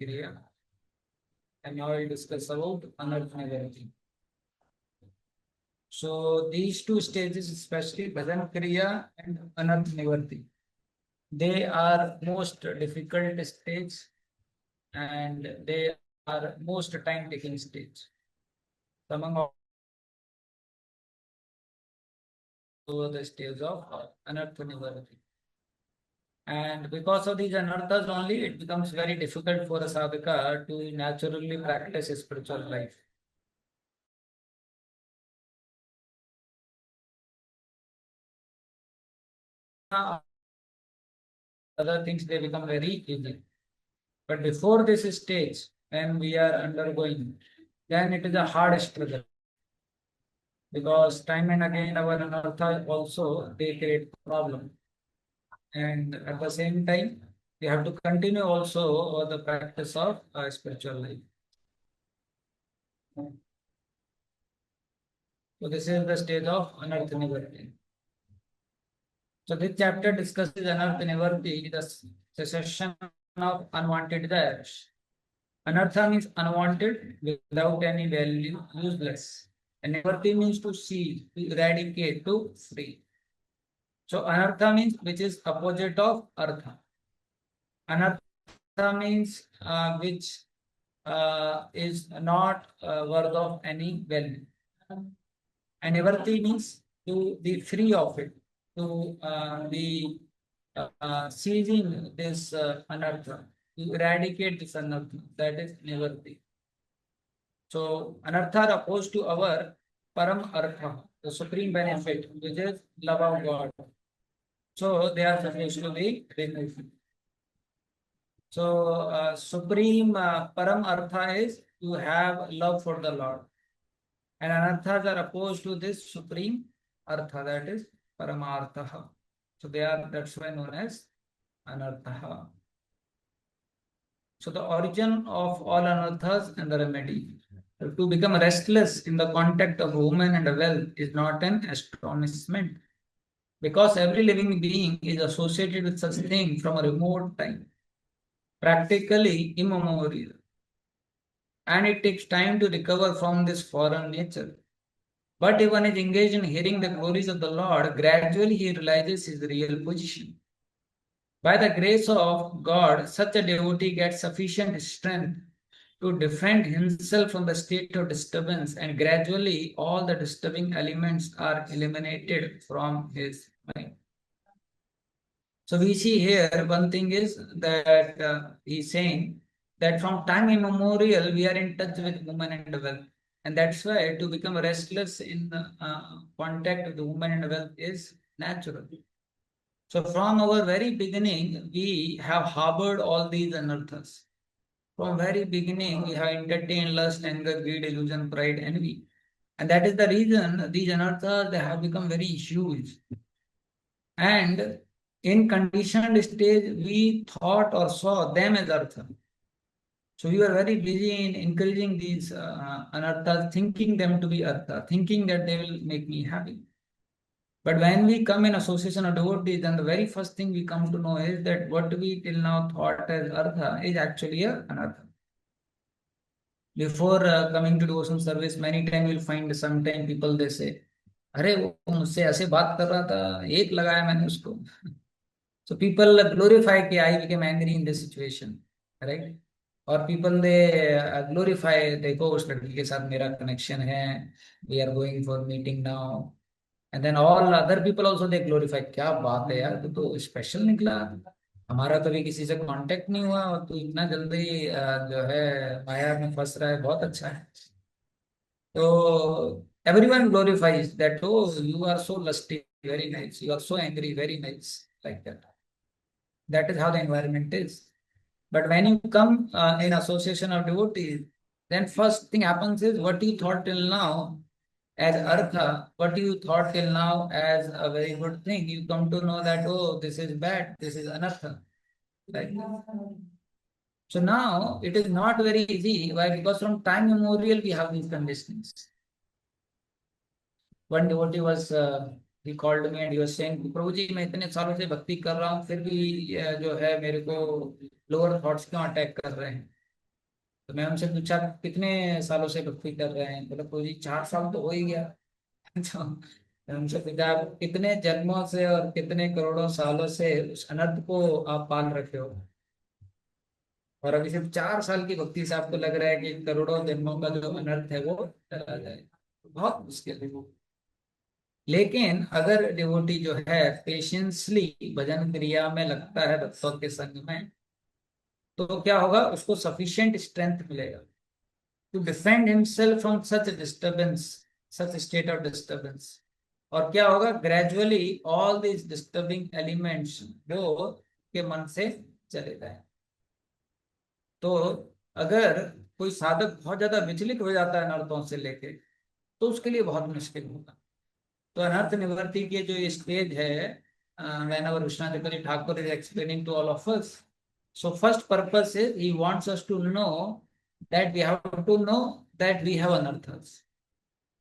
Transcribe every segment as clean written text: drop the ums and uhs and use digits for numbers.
Kriya. And now we'll discuss about Anartha Nivriti. So these two stages, especially Bhajan Kriya and Anartha Nivriti, they are most difficult stage and they are most time-taking stage. Among all the stage of Anartha Nivriti. And because of these anarthas only, it becomes very difficult for a sadhaka to naturally practice his spiritual life. Other things they become very easy. But before this stage, when we are undergoing, then it is a hard struggle. Because time and again our anartha also they create problem. And at the same time, we have to continue also the practice of spiritual life. So this is the stage of Anartha Nivriti. So this chapter discusses Anartha Nivriti, the cessation of unwanted desires. Anartha means unwanted, without any value, useless. And Nivriti means to cease, to eradicate, to free. So Anartha means which is opposite of Artha. Anartha means which is not worth of any value. And Nivriti means to be free of it, to be seizing this anartha, to eradicate this anartha, that is Nivriti. So anartha are opposed to our param artha, the supreme benefit, which is love of God. So they are supposed to be removed. So supreme param artha is to have love for the Lord. And anarthas are opposed to this supreme artha, that is paramartha. So that's why known as anartha. So the origin of all anarthas and the remedy. To become restless in the contact of woman and wealth is not an astonishment, because every living being is associated with such thing from a remote time, practically immemorial. And it takes time to recover from this foreign nature. But if one is engaged in hearing the glories of the Lord, gradually he realizes his real position. By the grace of God, such a devotee gets sufficient strength to defend himself from the state of disturbance, and gradually all the disturbing elements are eliminated from his mind. So we see here one thing is that he's saying that from time immemorial we are in touch with woman and wealth. And that's why to become restless in contact with the woman and wealth is natural. So from our very beginning, we have harbored all these anarthas. From very beginning, we have entertained lust, anger, greed, illusion, pride, envy. And that is the reason these anarthas they have become very huge. And in conditioned stage, we thought or saw them as artha. So we were very busy in encouraging these anarthas, thinking them to be artha, thinking that they will make me happy. But when we come in association of devotees, then the very first thing we come to know is that what we till now thought as artha is actually a anartha. Before coming to devotional service, many times you'll find sometime people they say, अरे वो मुझसे ऐसे बात कर रहा था, एक लगाया मैंने उसको. So people glorify कि I became angry in this situation, right? Or people they glorify, देखो उस लड़की के साथ मेरा connection है, we are going for meeting now. And then all other people also they glorify, क्या बात है यार, तू तो स्पेशल निकला, हमारा कभी किसी से कांटेक्ट नहीं हुआ और तू इतना जल्दी जो है माया में फंस रहा है, बहुत अच्छा है. So everyone glorifies that, oh, you are so lusty, very nice, you are so angry, very nice, like that. That is how the environment is. But when you come in association of devotees, then first thing happens is what you thought till now as artha, what you thought till now as a very good thing, you come to know that, oh, this is bad, this is anartha. Right? So now it is not very easy. Why? Because from time immemorial we have these conditions. One devotee was he called me and he was saying, Prabhuji, मैं इतने सालों से भक्ति कर रहा हूँ, फिर भी जो है मेरे को लोअर थॉट्स क्यों अटैक कर रहे हैं. तो मैं उनसे पूछा कितने सालों से भक्ति कर रहे हैं, बोले कोई 4 साल तो हो ही गया। तो मैं उनसे पूछा आप कितने जन्मों से और कितने करोड़ों सालों से उस अनर्थ को आप पाल रखे हो, और अभी सिर्फ 4 साल की भक्ति से आपको लग रहा है कि करोड़ों जन्मों का जो अनर्थ है वो टला जाए। बहुत मुश्किल है वो। लेकिन अगर डिवोटी जो है पेशेंसली भजन क्रिया में लगता है भक्तों के संग में, तो क्या होगा, उसको सफिशिएंट स्ट्रेंथ मिलेगा to defend himself from such disturbance, such state of disturbance. और क्या होगा, gradually all these disturbing elements वो के मन से चले जाए। तो अगर कोई साधक बहुत ज्यादा विचलित हो जाता है अनर्थों से लेके, तो उसके लिए बहुत मुश्किल होगा। तो अनर्थ निवृत्ति के जो स्टेज है, whenever Vishnadipati Thakur is explaining to all of us, so first purpose is he wants us to know that we have to know that we have anarthas.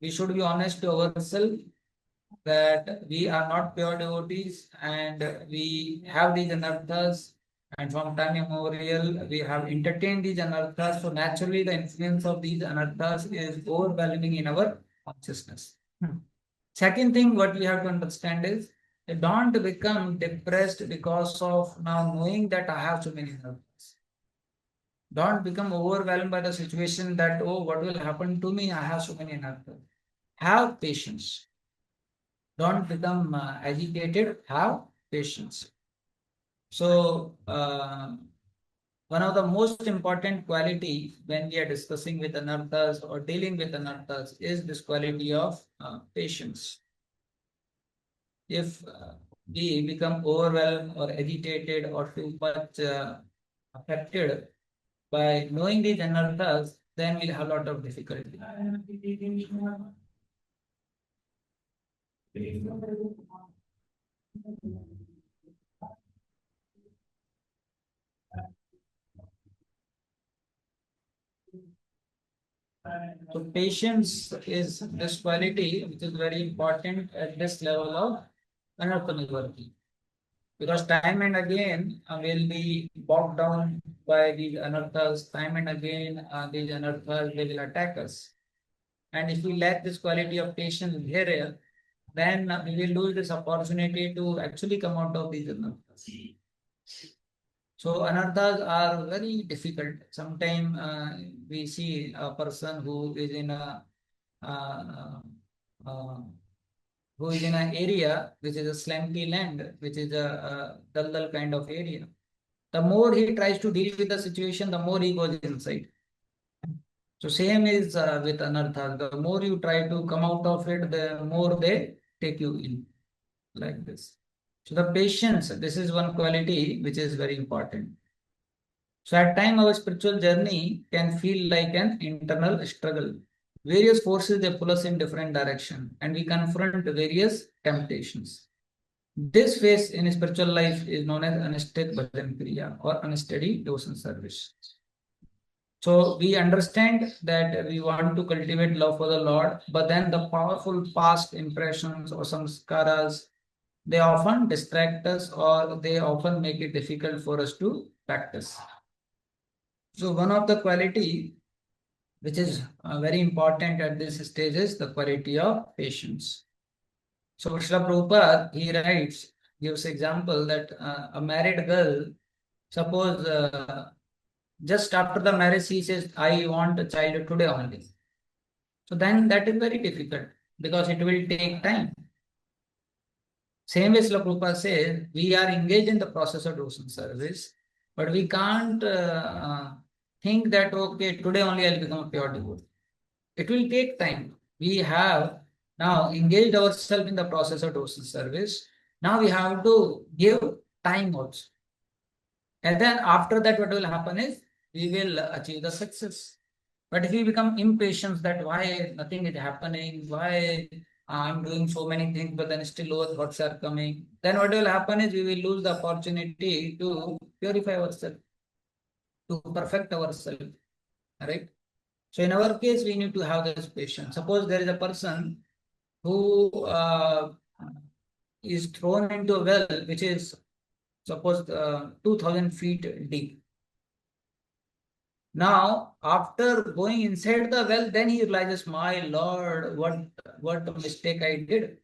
We should be honest to ourselves that we are not pure devotees and we have these anarthas, and from time immemorial we have entertained these anarthas. So naturally the influence of these anarthas is overwhelming in our consciousness. Second thing what we have to understand is, don't become depressed because of now knowing that I have so many anarthas. Don't become overwhelmed by the situation that, oh, what will happen to me? I have so many anarthas. Have patience. Don't become agitated. Have patience. So, one of the most important quality when we are discussing with anarthas or dealing with anarthas is this quality of patience. If we become overwhelmed or agitated or too much affected by knowing these anarthas, then we'll have a lot of difficulty. So patience is this quality which is very important at this level of Anartha Nivriti. Because time and again will be bogged down by these anarthas, time and again these anarthas they will attack us. And if we lack this quality of patience here, then we will lose this opportunity to actually come out of these anarthas. So anarthas are very difficult. Sometimes we see a person uh, uh, who is in an area which is a slanty land, which is a dull kind of area. The more he tries to deal with the situation, the more he goes inside. So same is with anarthas. The more you try to come out of it, the more they take you in, like this. So the patience, this is one quality which is very important. So at time our spiritual journey can feel like an internal struggle. Various forces they pull us in different direction and we confront various temptations. This phase in spiritual life is known as unsteady bhajan kriya or unsteady devotion service. So we understand that we want to cultivate love for the Lord, but then the powerful past impressions or samskaras, they often distract us or they often make it difficult for us to practice. So one of the quality which is very important at this stage is the quality of patience. So Srila Prabhupada, he writes, gives example that a married girl, suppose just after the marriage she says, I want a child today only. So then that is very difficult because it will take time. Same as Srila Prabhupada says, we are engaged in the process of devotion service, but we can't think that, okay, today only I'll become a pure devotee. It will take time. We have now engaged ourselves in the process of devotion service. Now we have to give time also. And then after that, what will happen is we will achieve the success. But if we become impatient that why nothing is happening, why I'm doing so many things, but then still lower thoughts are coming, then what will happen is we will lose the opportunity to purify ourselves, to perfect ourselves. Right? So in our case, we need to have this patience. Suppose there is a person who is thrown into a well which is suppose 2000 feet deep. Now, after going inside the well, then he realizes, my Lord, what mistake I did.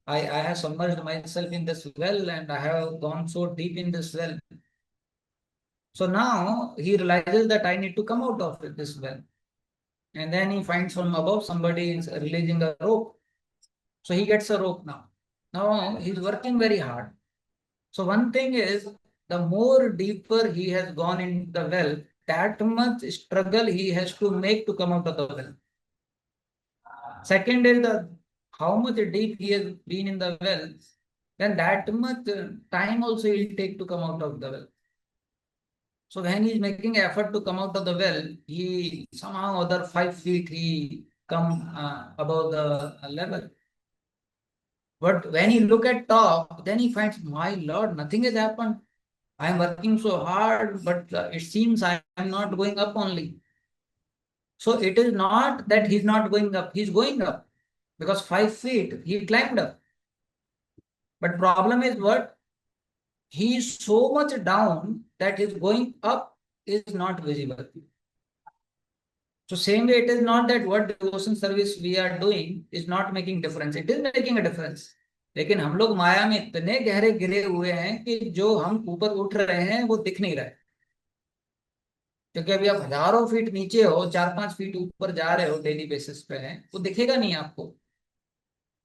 I have submerged myself in this well and I have gone so deep in this well. So now he realizes that I need to come out of this well. And then he finds from above somebody is releasing a rope. So he gets a rope now. Now he's working very hard. So one thing is, the more deeper he has gone in the well, that much struggle he has to make to come out of the well. Second is the how much deep he has been in the well, then that much time also he will take to come out of the well. So when he is making effort to come out of the well, he somehow other 5 feet he come above the level. But when he look at top, then he finds, my Lord, nothing has happened. I am working so hard, but it seems I am not going up only. So it is not that he's not going up, he's going up because 5 feet he climbed up. But problem is what? He is so much down that his going up is not visible. So same way, it is not that what devotion service we are doing is not making difference. It is making a difference. लेकिन हम लोग माया में इतने गहरे गिरे हुए हैं कि जो हम ऊपर उठ रहे हैं वो दिख नहीं रहा है। क्योंकि अभी आप हजारों फीट नीचे हो, 4-5 फीट ऊपर जा रहे हो डेली बेसिस पे है, वो दिखेगा नहीं आपको।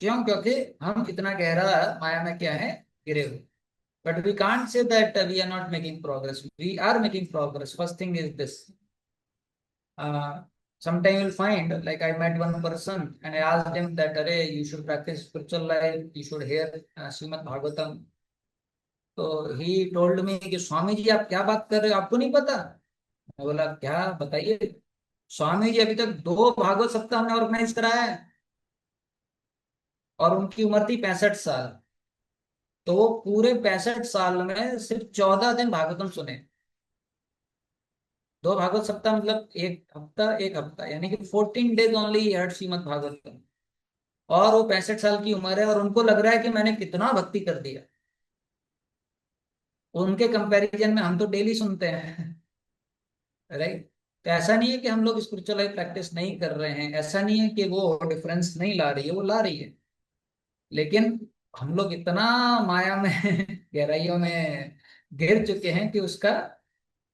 क्यों? क्योंकि हम इतना गहरा माया में क्या है, गिरे हुए। But we can't say that we are not making progress, we are making progress. First thing is this, sometime you'll find, like I met one person and I asked him that, Arey, you should practice spiritual life, you should hear Srimad Bhagavatam. तो he told me कि स्वामी जी आप क्या बात कर रहे हो, आपको नहीं पता? मैं बोला क्या, बताइए। स्वामी जी अभी तक 2 भागवत सप्ताह हमने ऑर्गेनाइज कराया है और उनकी उम्र थी 65 साल। तो वो पूरे 65 साल में सिर्फ 14 दिन भागवतम सुने। 2 भागवत सप्ताह मतलब एक हफ्ता यानी कि 14 days only heard Shrimad Bhagavatam. और वो 65 साल की उम्र है और उनको लग रहा है कि मैंने कितना भक्ति कर दिया। उनके कंपैरिजन में हम तो डेली सुनते हैं। राइट। तो ऐसा नहीं है कि हम लोग स्पिरिचुअल लाइफ प्रैक्टिस नहीं कर रहे हैं, ऐसा नहीं है कि वो डिफरेंस नहीं ला रही है, वो ला रही है। लेकिन हम लोग इतना माया में गहराइयों में गिर चुके हैं कि उसका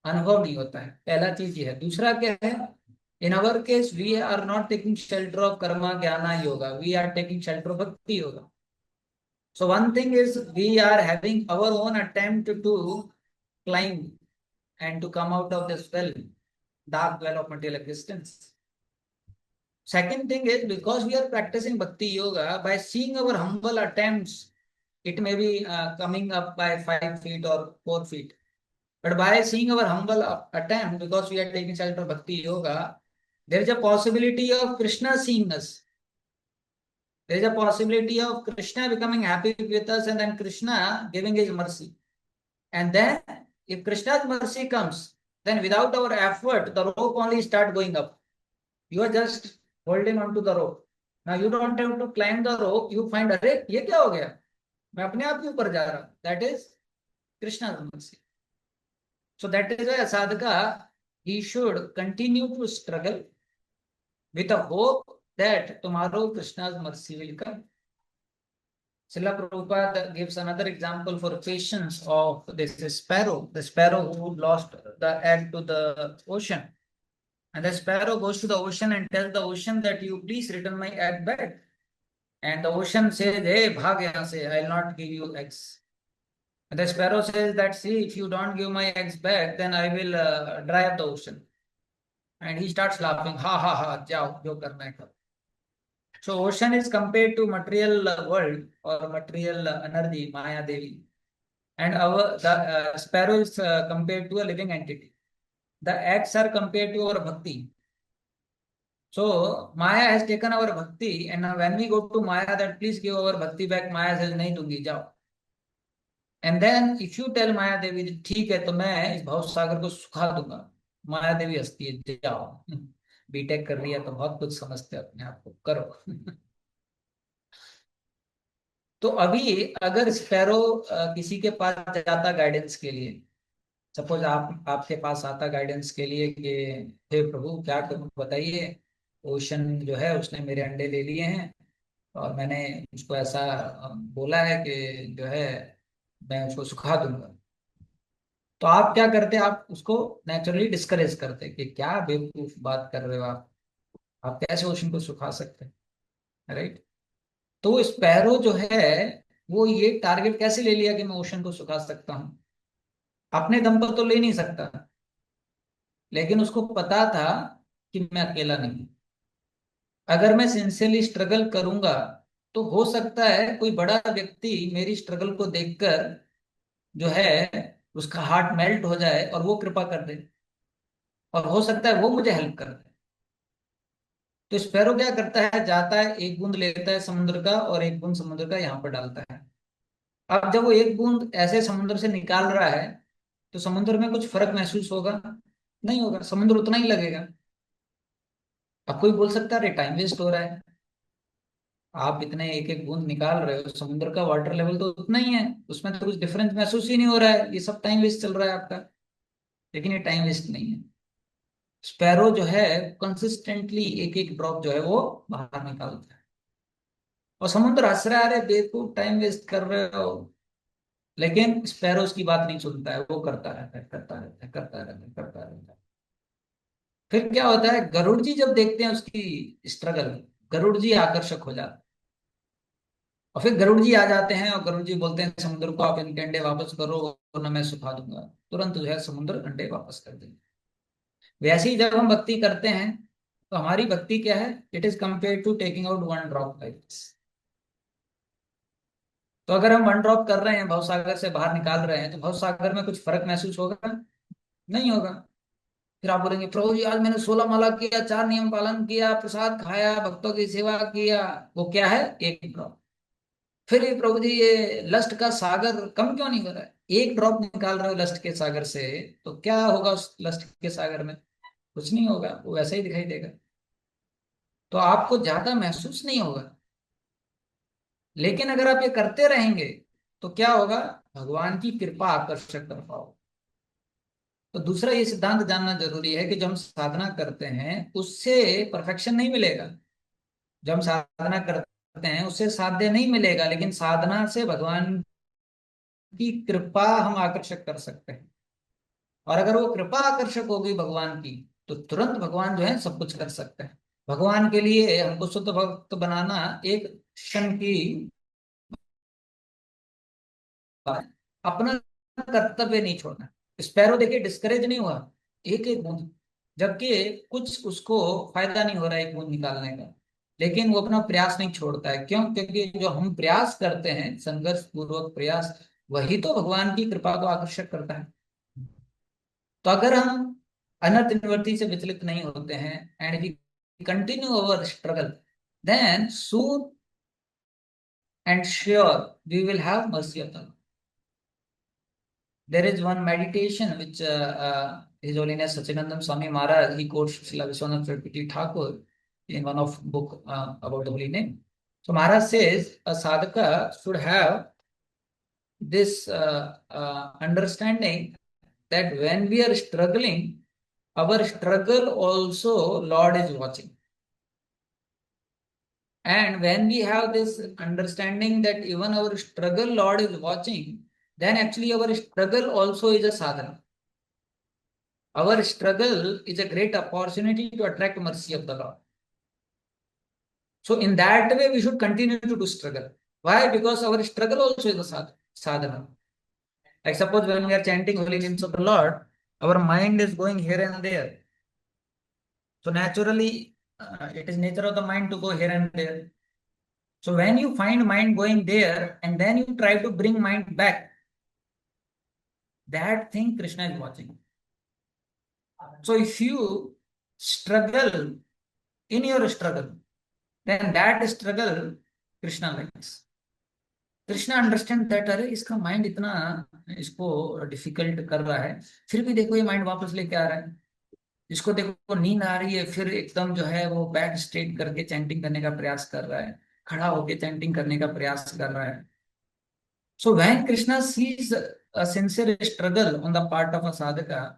अनुभव नहीं होता है। पहला चीज ये है। दूसरा क्या है, in our case we are not taking shelter of karma jnana yoga, we are taking shelter of bhakti yoga. So one thing is we are having our own attempt to climb and to come out of this well, dark well of material existence. Second thing is, because we are practicing bhakti yoga, by seeing our humble attempts, it may be coming up by 5 feet or 4 feet. But by seeing our humble attempt, because we are taking shelter of bhakti yoga, there is a possibility of Krishna seeing us. There is a possibility of Krishna becoming happy with us and then Krishna giving his mercy. And then if Krishna's mercy comes, then without our effort, the rope only start going up. You are just holding onto the rope. Now you don't have to climb the rope. You find, अरे ये क्या हो गया, मैं अपने आप ही ऊपर जा रहा हूँ. That is Krishna's mercy. So that is why a sadhaka, he should continue to struggle with a hope that tomorrow Krishna's mercy will come. Srila Prabhupada gives another example for patience of this sparrow, the sparrow who lost the egg to the ocean. And the sparrow goes to the ocean and tells the ocean that you please return my egg back. And the ocean says, hey, bhag yahan se, I will not give you eggs. And the sparrow says that, see, if you don't give my eggs back, then I will dry up the ocean. And he starts laughing, ha ha ha, jao, jo karna hai karo. So ocean is compared to material world or material energy, Maya Devi. And the sparrow is compared to a living entity. The eggs are compared to our bhakti. So Maya has taken our bhakti, and now when we go to Maya that please give our bhakti back, Maya says नहीं दूंगी जाओ. And then if you tell Maya Devi ठीक है तो मैं इस भाव सागर को सुखा दूंगा, माया देवी हंसती है, जाओ, बीटेक कर लिया तो बहुत कुछ समझते हो अपने आप को, करो। तो अभी अगर स्पैरो किसी के पास जाता गाइडेंस के लिए, सपोज आपके पास आता गाइडेंस के लिए कि हे प्रभु क्या करूं बताइए, ओशन जो है उसने मेरे अंडे ले लिए हैं और मैंने उसको ऐसा बोला है कि जो है मैं उसको सुखा दूंगा। तो आप क्या करते, आप उसको नेचुरली डिस्करेज करते कि क्या बेवकूफ बात कर रहे हो आप कैसे ओशन को सुखा सकते हैं, राइट। तो स्पैरो जो है वो ये टारगेट कैसे ले लिया कि मैं ओशन को सुखा सकता हूँ, अपने दम पर तो ले नहीं सकता, लेकिन उसको पता था कि मैं अकेला नहीं हूं। अगर मैं सिंसियरली स्ट्रगल करूंगा तो हो सकता है कोई बड़ा व्यक्ति मेरी स्ट्रगल को देखकर जो है उसका हार्ट मेल्ट हो जाए और वो कृपा कर दे, और हो सकता है वो मुझे हेल्प कर दे। तो स्पैरो क्या करता है, जाता है एक बूंद लेता है समुद्र का और एक बूंद समुद्र का यहाँ पर डालता है। अब जब वो एक बूंद ऐसे समुद्र से निकाल रहा है तो समुद्र में कुछ फर्क महसूस होगा? नहीं होगा, समुद्र उतना ही लगेगा। अब कोई बोल सकता है अरे टाइम वेस्ट हो रहा है, आप इतने एक एक बूंद निकाल रहे हो, समुद्र का वाटर लेवल तो उतना ही है, उसमें तो कुछ डिफरेंस महसूस ही नहीं हो रहा है, ये सब टाइम वेस्ट चल रहा है आपका। लेकिन ये टाइम वेस्ट नहीं है। स्पैरो जो है कंसिस्टेंटली एक एक ड्रॉप जो है वो बाहर निकालता है, और समुद्र हंस रहा है अरे बेवकूफ टाइम वेस्ट कर रहे हो। लेकिन स्पैरो उसकी बात नहीं सुनता है, वो करता रहता है करता रहता है करता रहता है करता रहता है। फिर क्या होता है, गरुड़ जी जब देखते हैं उसकी स्ट्रगल, गरुड़ जी आकर्षक हो जाते हैं। और फिर गरुड़ जी आ जाते हैं और गरुड़ जी बोलते हैं समुद्र को आप इनके अंडे वापस करो वरना मैं सुखा दूंगा। तुरंत जो है समुद्र अंडे वापस कर देंगे। वैसे ही जब हम भक्ति करते हैं तो हमारी भक्ति क्या है, it is compare to taking out one drop like this. तो अगर हम वन ड्रॉप कर रहे हैं भव सागर से बाहर निकाल रहे हैं तो भव सागर में कुछ फर्क महसूस होगा? नहीं होगा। फिर आप बोलेंगे प्रभु जी आज मैंने 16 माला किया, 4 नियम पालन किया, प्रसाद खाया, भक्तों की सेवा किया। वो क्या है, एक ड्रॉप। फिर ये प्रभु जी ये लस्ट का सागर कम क्यों नहीं हो रहा है? एक ड्रॉप निकाल रहे हो लस्ट के सागर से, तो क्या होगा उस लस्ट के सागर में? कुछ नहीं होगा, वो वैसा ही दिखाई देगा। तो आपको ज्यादा महसूस नहीं होगा। लेकिन अगर आप ये करते रहेंगे तो क्या होगा, भगवान की कृपा आकर्षक कर पाओ। तो दूसरा ये सिद्धांत जानना जरूरी है कि जब हम साधना करते हैं उससे परफेक्शन नहीं मिलेगा। जब हम साधना करते हैं उससे साध्य नहीं मिलेगा, लेकिन साधना से भगवान की कृपा हम आकर्षक कर सकते हैं। और अगर वो कृपा आकर्षक होगी भगवान की तो तुरंत भगवान जो है सब कुछ कर सकते हैं। भगवान के लिए हमको शुद्ध भक्त बनाना एक क्षण की बात है। अपना कर्तव्य नहीं छोड़ना। स्पैरो देखिए डिस्करेज नहीं हुआ एक एक बूंद, जबकि कुछ उसको फायदा नहीं हो रहा है एक बूंद निकालने का, लेकिन वो अपना प्रयास नहीं छोड़ता है। क्यों? क्योंकि जो हम प्रयास करते हैं संघर्ष पूर्वक प्रयास, वही तो भगवान की कृपा को आकर्षक करता है। तो अगर हम अनर्थ निवृत्ति से विचलित नहीं होते हैं and we continue our struggle, then soon and sure we will have mercy of the. There is one meditation which His Holiness Sachidanand Swami Maharaj, he quotes Srila Vishwanath Chakravarti Thakur in one of book about the holy name. So Maharaj says a sadhaka should have this understanding that when we are struggling, our struggle also Lord is watching. And when we have this understanding that even our struggle Lord is watching, then actually our struggle also is a sadhana. Our struggle is a great opportunity to attract mercy of the Lord. So in that way, we should continue to do struggle. Why? Because our struggle also is a sadhana. Like suppose when we are chanting holy names of the Lord, our mind is going here and there. So naturally, it is nature of the mind to go here and there. So when you find mind going there and then you try to bring mind back, that thing Krishna is watching. So if you struggle in your struggle, then that struggle Krishna likes. Krishna understand that अरे इसका mind इतना इसको difficult कर रहा है, फिर भी देखो ये माइंड वापस लेके आ रहा है। इसको देखो नींद आ रही है, फिर एकदम जो है वो बैक स्ट्रेट करके चैंटिंग करने का प्रयास कर रहा है, खड़ा होके चैंटिंग करने का प्रयास कर रहा है। So when Krishna sees a sincere struggle on the part of a sadhaka,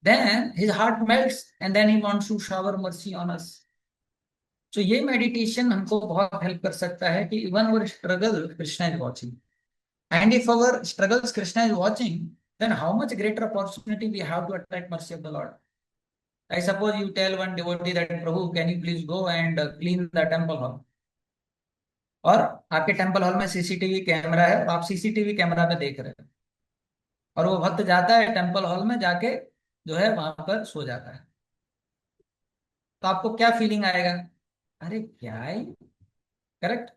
then his heart melts and then he wants to shower mercy on us. तो ये मेडिटेशन हमको बहुत हेल्प कर सकता है कि even our struggle Krishna is watching, and if our struggles Krishna is watching, then how much greater opportunity we have to attract mercy of the Lord. I suppose you tell one devotee that Prabhu, can you please go and clean the temple hall? और आपके temple hall में CCTV camera है और आप CCTV camera में देख रहे हैं, और वो भक्त जाता है टेम्पल हॉल में जाके जो है वहां पर सो जाता है, तो आपको क्या फीलिंग आएगा? अरे क्या है, करेक्ट।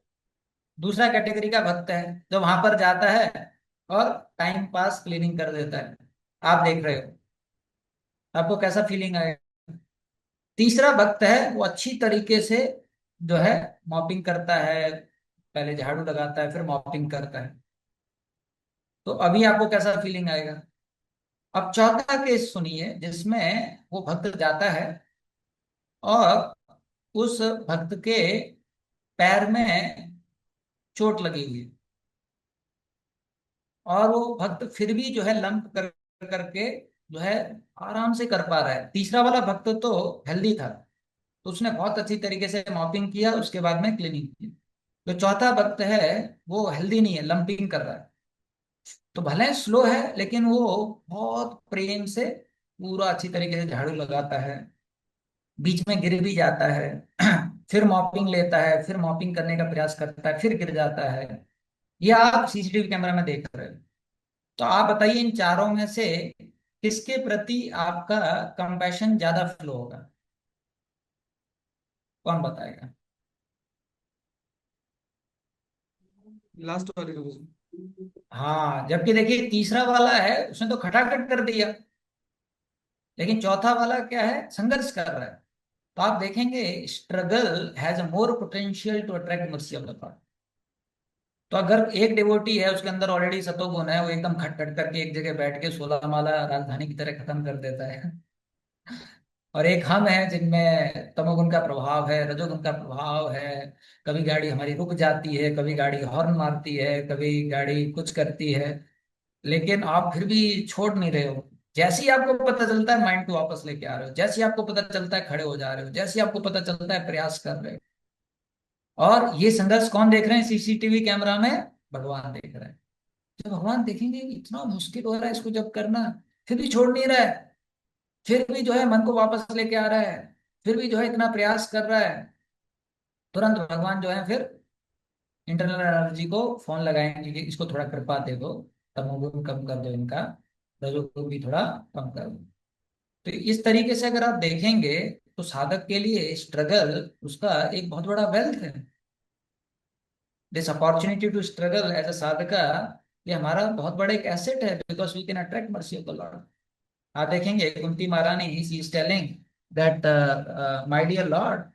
दूसरा कैटेगरी का भक्त है जो वहां पर जाता है और टाइम पास क्लीनिंग कर देता है, आप देख रहे हो, आपको कैसा फीलिंग आएगा? तीसरा भक्त है वो अच्छी तरीके से जो है मॉपिंग करता है, पहले झाड़ू लगाता है फिर मॉपिंग करता है, तो अभी आपको कैसा फीलिंग आएगा? अब चौथा केस सुनिए जिसमें वो भक्त जाता है और उस भक्त के पैर में चोट लगी हुई है और वो भक्त फिर भी जो है लंप कर करके जो है आराम से कर पा रहा है। तीसरा वाला भक्त तो हेल्दी था, तो उसने बहुत अच्छी तरीके से मॉपिंग किया, उसके बाद में क्लीनिंग की। जो चौथा भक्त है वो हेल्दी नहीं है, लंपिंग कर रहा है, तो भले स्लो है लेकिन वो बहुत प्रेम से पूरा अच्छी तरीके से झाड़ू लगाता है, बीच में गिर भी जाता है फिर मॉपिंग लेता है, फिर मॉपिंग करने का प्रयास करता है, फिर गिर जाता है। ये आप सीसीटीवी कैमरा में देख रहे हो। तो आप बताइए इन चारों में से किसके प्रति आपका कंपैशन ज्यादा फ्लो होगा? कौन बताएगा? लास्ट वाले को भी। हाँ, जबकि देखिए तीसरा वाला है उसने तो खटाखट कर दिया, लेकिन चौथा वाला क्या है, संघर्ष कर रहा है। तो आप देखेंगे struggle has a more potential to attract mercy of the God. तो अगर एक डिवोटी है उसके अंदर ऑलरेडी सतोगुण है, वो एकदम खट खट करके एक जगह बैठ के 16 माला राजधानी की तरह खत्म कर देता है, और एक हम हैं जिनमें तमोगुण का प्रभाव है, रजोगुण का प्रभाव है, कभी गाड़ी हमारी रुक जाती है, कभी गाड़ी हॉर्न मारती है, कभी गाड़ी कुछ करती है, लेकिन आप फिर भी छोड़ नहीं रहे हो। जैसे ही आपको पता चलता है माइंड को वापस लेके आ रहे हो, जैसे ही आपको पता चलता है खड़े हो जा रहे हो, जैसे ही आपको पता चलता है प्रयास कर रहे हो। और ये संघर्ष कौन देख रहे हैं सीसीटीवी कैमरा में? भगवान देख रहे हैं। जब भगवान देखेंगे कि इतना मुश्किल हो रहा है इसको जब करना, फिर भी छोड़ नहीं रहा है, फिर भी जो है मन को वापस लेके आ रहा है, फिर भी जो है इतना प्रयास कर रहा है, तुरंत भगवान जो है फिर इंटरनल एनर्जी को फोन लगाएंगे कि इसको थोड़ा कृपा दे दो, तमोगुण कम कर दो इनका, रजोगुण भी थोड़ा कम कर दो। तो इस तरीके से अगर आप देखेंगे तो साधक के लिए स्ट्रगल उसका एक बहुत बड़ा वेल्थ है। This opportunity to struggle as a साधका, ये हमारा बहुत बड़ा एक एसेट है, because we can attract mercy of the lord. आप देखेंगे Kunti Maharani she is telling that my dear lord,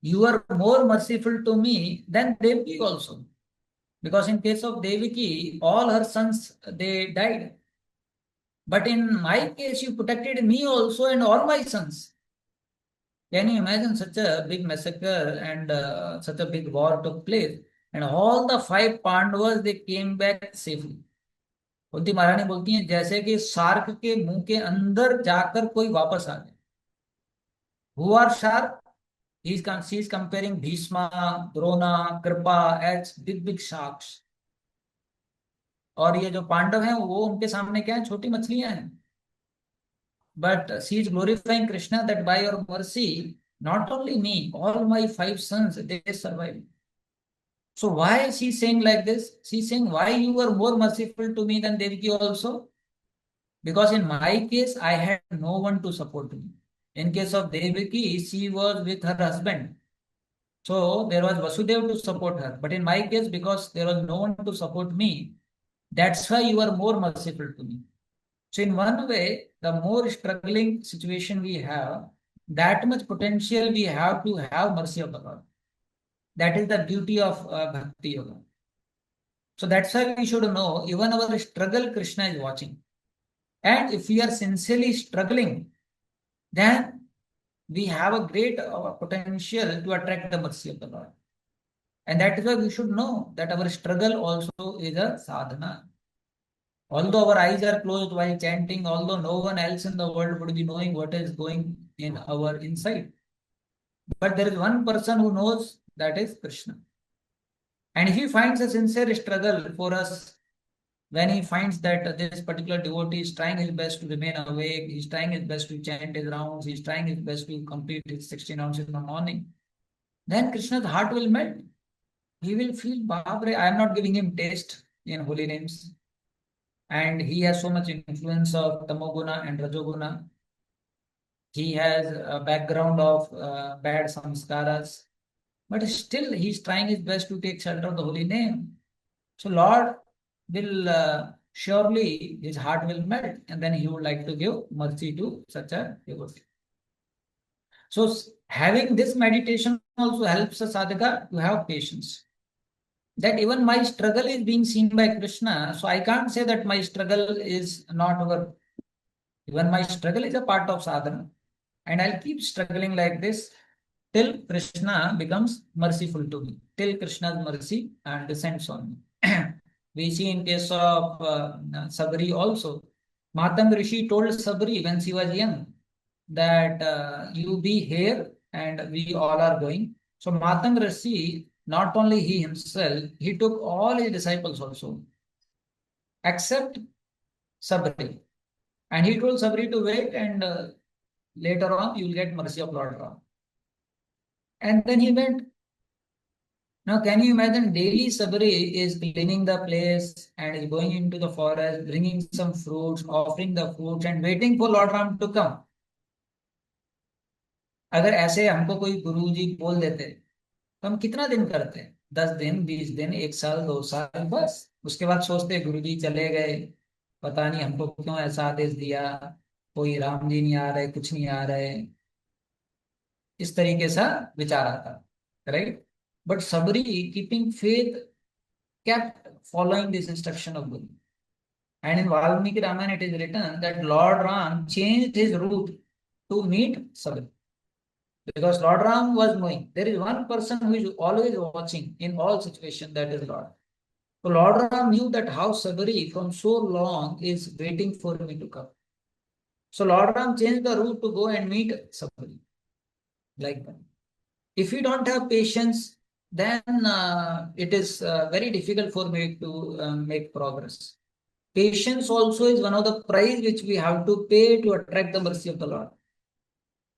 you are more merciful to me than Devaki also. Because in case of Devaki, all her sons they died. But in my case, you protected me also and all my sons. Can you imagine such a big massacre and such a big war took place? And all the five Pandavas they came back safely. Kunti महारानी बोलती हैं जैसे कि shark के मुंह के अंदर जाकर कोई वापस आ जाए। Who are shark? She is comparing Bhishma, Drona, Kripa as big big sharks. और ये जो पांडव हैं वो उनके सामने क्या है, छोटी मछलियां हैं। But she is glorifying Krishna that by your mercy, not only me, all my five sons they survived. So why is she saying like this? She is saying why you were more merciful to me than Devaki also? Because in my case I had no one to support me. In case of Devaki, she was with her husband. So there was Vasudev to support her. But in my case, because there was no one to support me, that's why you are more merciful to me. So in one way, the more struggling situation we have, that much potential we have to have mercy of the Lord. That is the beauty of Bhakti Yoga. So that's why we should know even our struggle Krishna is watching. And if we are sincerely struggling, then we have a great potential to attract the mercy of the Lord. And that is why we should know that our struggle also is a sadhana. Although our eyes are closed while chanting, although no one else in the world would be knowing what is going in our inside, but there is one person who knows, that is Krishna. And if he finds a sincere struggle for us, when he finds that this particular devotee is trying his best to remain awake, he's trying his best to chant his rounds, he's trying his best to complete his 16 rounds in the morning, then Krishna's heart will melt. He will feel, Babre, I am not giving him taste in holy names. And he has so much influence of Tamoguna and Rajoguna. He has a background of bad samskaras, but still he's trying his best to take shelter of the holy name. So Lord will surely his heart will melt, and then he would like to give mercy to such a devotee. So having this meditation also helps the sadhaka to have patience. That even my struggle is being seen by Krishna, so I can't say that my struggle is not over. Even my struggle is a part of sadhana, and I'll keep struggling like this till Krishna becomes merciful to me, till Krishna's mercy descends on me. We see in case of Sabri also. Matang Rishi told Sabri when she was young that you be here and we all are going. So Matang Rishi, not only he himself, he took all his disciples also, except Sabri. And he told Sabri to wait and later on you will get mercy of Lord Ram. And then he went. Now, can you imagine daily Sabri is cleaning the place and is going into the forest, bringing some fruits, offering the fruits and waiting for Lord Ram to come. अगर ऐसे हमको कोई गुरु जी बोल देते तो हम कितना दिन करते? 10 दिन, 20 दिन, 1 साल, 2 साल, बस उसके बाद सोचते गुरु जी चले गए, पता नहीं हमको क्यों ऐसा आदेश दिया, कोई राम जी नहीं आ रहे, कुछ नहीं आ रहे, इस तरीके से विचार आता, right? But Sabari keeping faith kept following this instruction of Guru. And in Valmiki Ramayana it is written that Lord Ram changed his route to meet Sabri. Because Lord Ram was knowing there is one person who is always watching in all situations, that is Lord. So Lord Ram knew that how Sabri from so long is waiting for me to come. So Lord Ram changed the route to go and meet Sabri. Like that. If we don't have patience, then it is very difficult for me to make progress. Patience also is one of the price which we have to pay to attract the mercy of the Lord.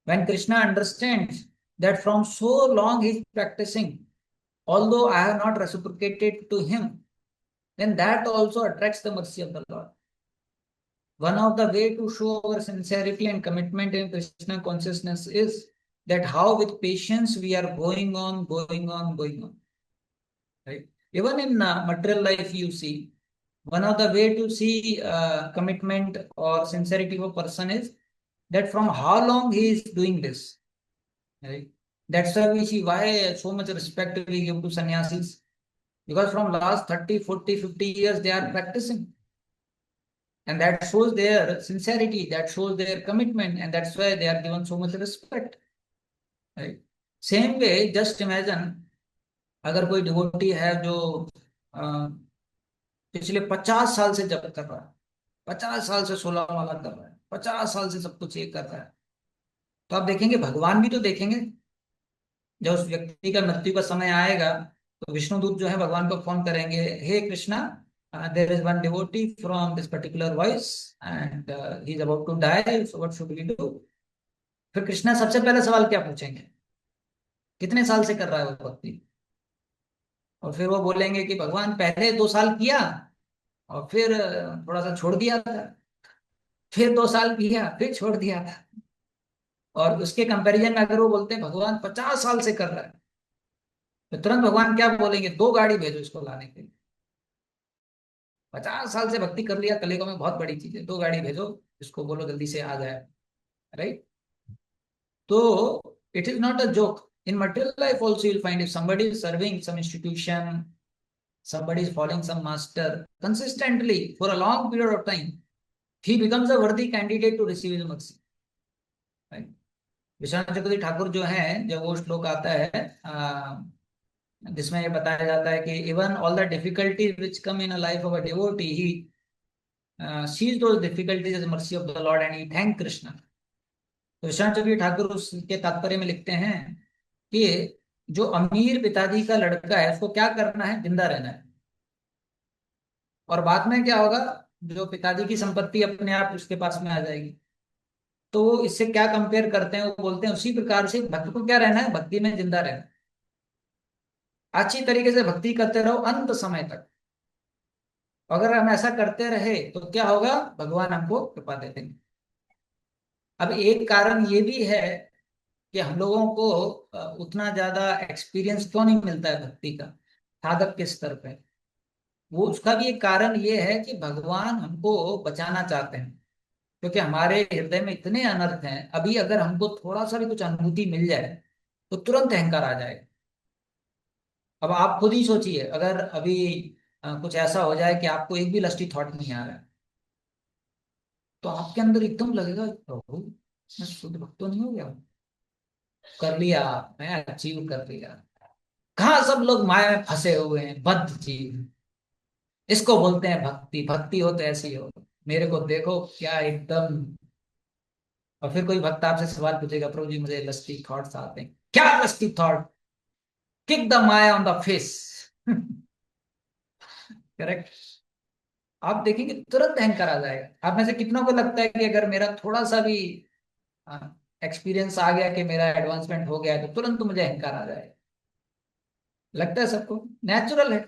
When Krishna understands that from so long he is practicing, although I have not reciprocated to him, then that also attracts the mercy of the Lord. One of the way to show our sincerity and commitment in Krishna consciousness is that how with patience we are going on, going on, going on. Right? Even in material life, you see, one of the way to see commitment or sincerity of a person is that from how long he is doing this. Right? That's why we see why so much respect we give to sannyasis. Because from last 30, 40, 50 years they are practicing. And that shows their sincerity, that shows their commitment, and that's why they are given so much respect. Right? Same way, just imagine अगर कोई devotee है जो पिछले 50 साल से जप कर रहा है, 50 साल से 16 माला कर रहा है, 50 साल से सब कुछ ये कर रहा है, तो आप देखेंगे भगवान भी तो देखेंगे। जब उस व्यक्ति का मृत्यु का समय आएगा तो विष्णुदूत जो है भगवान को फोन करेंगे, हे Krishna, there is one devotee from this particular voice and he is about to die, so what should we do? फिर कृष्णा सबसे पहले सवाल क्या पूछेंगे? कितने साल से कर रहा है वो भक्ति? और फिर वो बोलेंगे कि भगवान पहले 2 साल किया और फिर थोड़ा सा छोड़ दिया था, फिर 2 साल किया फिर छोड़ दिया था। और उसके कंपैरिजन में अगर वो बोलते हैं भगवान 50 साल से कर रहा है, तो तुरंत भगवान क्या बोलेंगे? 2 गाड़ी भेजो इसको लाने के लिए। 50 साल से भक्ति कर लिया, कलियुग में बहुत बड़ी चीज है, 2 गाड़ी भेजो, इसको बोलो जल्दी से आ जाए। राइट? तो it is not a joke. In material life also you'll find if somebody is serving some institution, somebody is following some master consistently for a long period of time, he becomes a worthy candidate to receive his mercy. Right? Vishwanath Chakravarti Thakur जो है, जब वो श्लोक आता है जिसमें ये बताया जाता है कि even all the difficulties which come in a life of a devotee, he sees those difficulties as mercy of the Lord and he thank Krishna. तो विश्वनाथ चक्रवर्ती ठाकुर उसके तात्पर्य में लिखते हैं कि जो अमीर पिताजी का लड़का है उसको क्या करना है, जिंदा रहना है, और बाद में क्या होगा, जो पिताजी की संपत्ति अपने आप उसके पास में आ जाएगी। तो वो इससे क्या कंपेयर करते हैं, वो बोलते हैं उसी प्रकार से भक्त को क्या रहना है, भक्ति में जिंदा रहना है, अच्छी तरीके से भक्ति करते रहो अंत समय तक। अगर हम ऐसा करते रहे तो क्या होगा, भगवान हमको कृपा देते हैं। अब एक कारण ये भी है कि हम लोगों को उतना ज्यादा एक्सपीरियंस क्यों नहीं मिलता है भक्ति का साधक के स्तर पे। वो उसका भी एक कारण ये है कि भगवान हमको बचाना चाहते हैं, क्योंकि हमारे हृदय में इतने अनर्थ हैं। अभी अगर हमको थोड़ा सा भी कुछ अनुभूति मिल जाए तो तुरंत अहंकार आ जाएगा। अब आप खुद ही सोचिए, अगर अभी कुछ ऐसा हो जाए कि आपको एक भी लस्टी थॉट नहीं आ रहा है, तो आपके अंदर एकदम लगेगा, प्रभु मैं शुद्ध भक्त तो नहीं हो गया, कर लिया, मैं अचीव कर लिया। कहाँ सब लोग माया में फंसे हुए हैं, बद्ध जीव, इसको बोलते हैं भक्ति। भक्ति हो तो ऐसी हो, मेरे को देखो क्या एकदम। और फिर कोई भक्त आपसे सवाल पूछेगा, प्रभु जी मुझे लस्टी थॉट्स आते हैं, क्या lusty thought, kick the Maya on the face. Correct. आप देखेंगे तुरंत अहंकार आ जाएगा। आप में से कितनों को लगता है कि अगर मेरा थोड़ा सा भी एक्सपीरियंस आ गया कि मेरा एडवांसमेंट हो गया है तो तुरंत मुझे अहंकार आ जाएगा? लगता है सबको, नेचुरल है।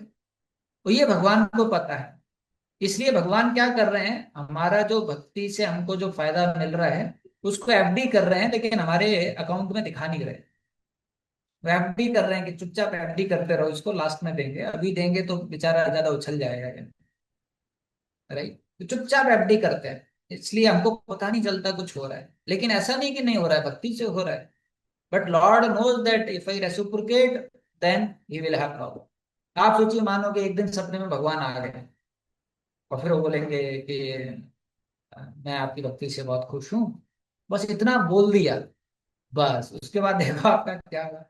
तो ये भगवान को पता है, इसलिए भगवान क्या कर रहे हैं, हमारा जो भक्ति से हमको जो फायदा मिल रहा है उसको एफडी कर रहे हैं, लेकिन हमारे अकाउंट में दिखा नहीं रहे। वो एफडी कर रहे हैं कि चुपचाप एफडी करते रहो, इसको लास्ट में देंगे, अभी देंगे तो बेचारा ज्यादा उछल जाएगा। राइट, तो चुपचाप एफडी करते हैं, इसलिए हमको पता नहीं चलता कुछ हो रहा है। लेकिन ऐसा नहीं कि नहीं हो रहा है, भक्ति से हो रहा है। But lord knows that if I reciprocate then he will have problem. आप सोचिए, मानो कि एक दिन सपने में भगवान आ गए और फिर वो बोलेंगे कि मैं आपकी भक्ति से बहुत खुश हूँ, बस इतना बोल दिया, बस उसके बाद देखो आपका क्या हुआ।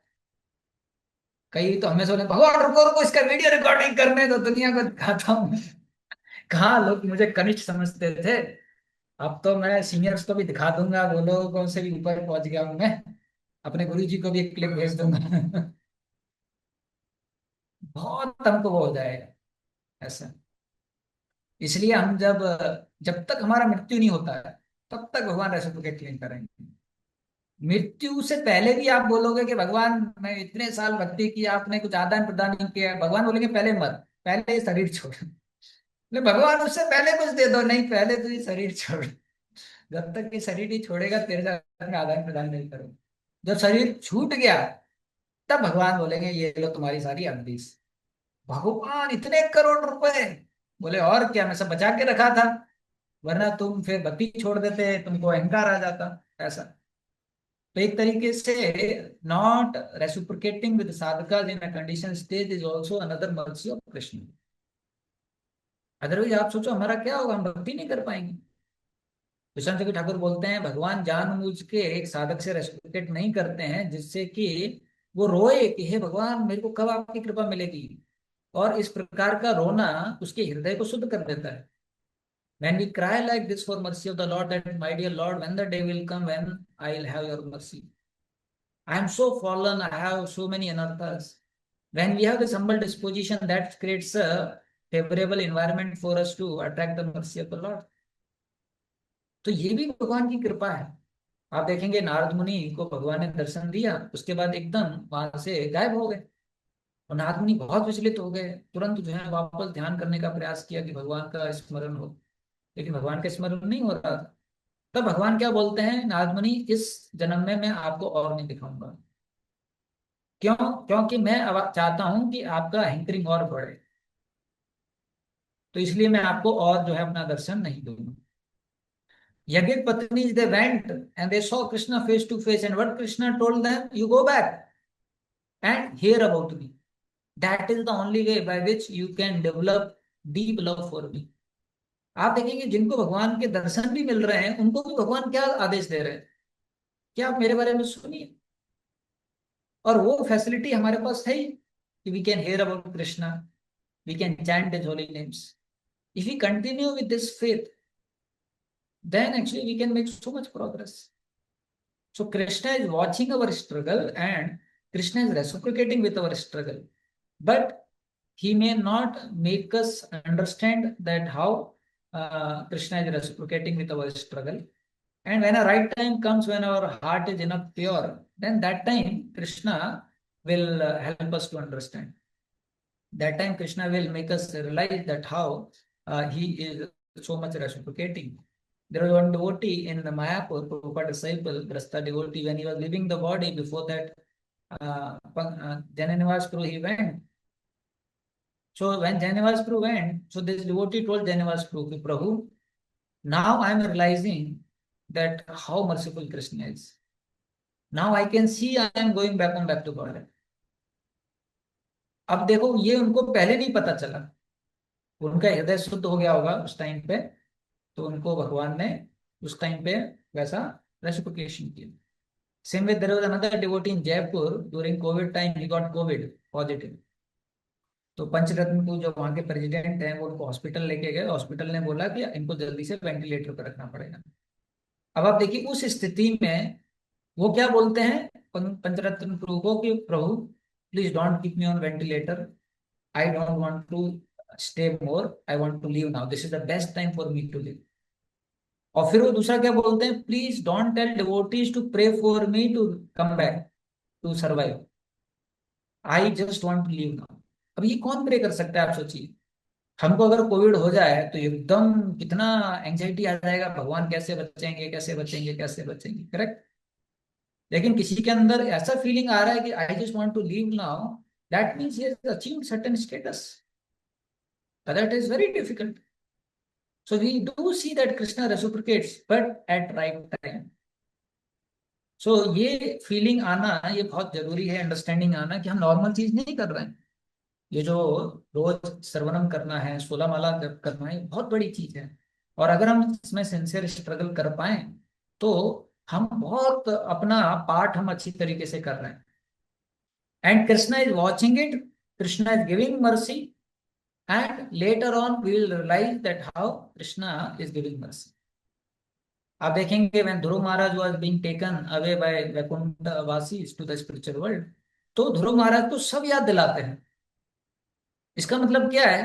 कई तो हमें बोले, भगवान रुको रुको, इसका वीडियो रिकॉर्डिंग करने दो, दुनिया को दिखाता हूँ। कहाँ लोग मुझे कनिष्ठ समझते थे, अब तो मैं सीनियर्स को भी दिखा दूंगा, वो लोगों से भी ऊपर पहुंच गया हूं मैं, अपने गुरु जी को भी एक क्लिप भेज दूंगा। बहुत हमको वो हो जाएगा ऐसा। इसलिए हम जब जब तक हमारा मृत्यु नहीं होता है तब तक भगवान रेसिप्रोकेट नहीं करेंगे। मृत्यु से पहले भी आप बोलोगे कि भगवान मैं इतने साल भक्ति की, आपने कुछ आदान प्रदान नहीं किया, भगवान बोलेंगे पहले मत, पहले ये शरीर छोड़। बोले, भगवान उससे पहले कुछ दे दो, नहीं पहले तो ये शरीर छोड़। जब तक ये शरीर ही छोड़ेगा तेरे साथ में आदान प्रदान नहीं करूंगा। जब शरीर छूट गया तब भगवान बोलेंगे ये लो तुम्हारी सारी अवधि। भगवान इतने करोड़ रुपए, बोले और क्या, मैं सब बचा के रखा था, वरना तुम फिर भक्ति छोड़ देते, तुमको अहंकार आ जाता। ऐसा। तो एक तरीके से not reciprocating with sadhaka in a condition stage is also another mercy of Krishna. Otherwise आप सोचो हमारा क्या होगा, हम भक्ति नहीं कर पाएंगे। विश्वनाथ चक्रवर्ती ठाकुर बोलते हैं भगवान जानबूझ के एक साधक से रेसिप्रोकेट नहीं करते हैं जिससे कि वो रोए कि हे भगवान मेरे को कब आपकी कृपा मिलेगी। और इस प्रकार का रोना उसके हृदय को शुद्ध कर देता है। When we cry like this for mercy of the Lord, that my dear Lord, when the day will come when I'll have your mercy. I am so fallen, I have so many anarthas. When we have this humble disposition, that creates a favorable environment for us to attract the mercy of the Lord. तो ये भी भगवान की कृपा है। आप देखेंगे नारद मुनि को भगवान ने दर्शन दिया, उसके बाद एकदम वहां से गायब हो गए, और नारद मुनि बहुत विचलित हो गए, तुरंत जो है वापस ध्यान करने का प्रयास किया कि भगवान का स्मरण हो, लेकिन भगवान का स्मरण नहीं हो रहा था। तब भगवान क्या बोलते हैं, नारद मुनि इस जन्म में मैं आपको और नहीं दिखाऊंगा। क्यों? क्योंकि मैं अब चाहता हूं कि आपका हैंकरिंग और बढ़े, तो इसलिए मैं आपको और जो है अपना दर्शन नहीं दूंगा। Yajnik Patnis, they went and they saw Krishna face to face, and what Krishna told them, you go back and hear about me. That is the only way by which you can develop deep love for me. आप देखेंगे जिनको भगवान के दर्शन भी मिल रहे हैं उनको भी भगवान क्या आदेश दे रहे हैं, क्या आप मेरे बारे में सुनिए। और वो फैसिलिटी हमारे पास है ही कि we can hear about Krishna, we can chant his holy names. If we continue with this faith, then actually we can make so much progress. So Krishna is watching our struggle and Krishna is reciprocating with our struggle. But he may not make us understand that how Krishna is reciprocating with our struggle. And when a right time comes, when our heart is enough pure, then that time Krishna will help us to understand. That time Krishna will make us realize that how he is so much reciprocating. There was one devotee in the Mayapur, Prabhupada disciple, Grasta devotee, when he was leaving the body, before that Jananivas Prabhu he went. So when Jananivas Prabhu went, so this devotee told Jananivas Prabhu, Prabhu, now I am realizing that how merciful Krishna is. Now I can see I am going back to God. अब देखो ये उनको पहले नहीं पता चला, उनका हृदय शुद्ध हो गया होगा उस टाइम पे, तो उनको भगवान ने उस टाइम पे वैसा रेसिप्रोकेशन किया. Same way, there was another devotee in Jaipur during COVID time. He got COVID positive. तो पंचरत्न को जो वहाँ के प्रेसिडेंट हैं वो उनको हॉस्पिटल लेके गए. हॉस्पिटल ने बोला कि इनको जल्दी से वेंटिलेटर पर रखना पड़ेगा. अब आप देखिए उस स्थिति में वो क्या बोलते हैं पंचरत्न प्रभु को कि प्रभु please don't keep me on ventilator. I don't want to stay more. I want to leave now. This is the best time for me to leave. और फिर वो दूसरा क्या बोलते हैं, please don't tell devotees to pray for me to come back to survive. I just want to leave now. अब ये कौन प्रे कर सकता है, आप सोचिए. हमको अगर कोविड हो जाए तो एकदम कितना एंजाइटी आ जाएगा, भगवान कैसे बचेंगे कैसे बचेंगे कैसे बचेंगे, करेक्ट. लेकिन किसी के अंदर ऐसा फीलिंग आ रहा है कि I just want to leave now, that means he has achieved certain status. That is very difficult. So we do see that Krishna reciprocates, but at right time. So ये feeling आना ये बहुत जरूरी है, understanding आना कि हम normal चीज नहीं कर रहे हैं. ये जो रोज श्रवणम करना है, 16 माला करना है, ये बहुत बड़ी चीज है. और अगर हम इसमें सिंसियर स्ट्रगल कर पाए तो हम बहुत अपना पार्ट हम अच्छी तरीके से कर रहे हैं. And Krishna is watching it, Krishna is giving mercy, and later on we will realize that how Krishna is giving mercy. आप देखेंगे when Dhruv Maharaj was being taken away by Vaikuntha Vasis to the spiritual world, तो ध्रुव महाराज को सब याद दिलाते हैं. इसका मतलब क्या है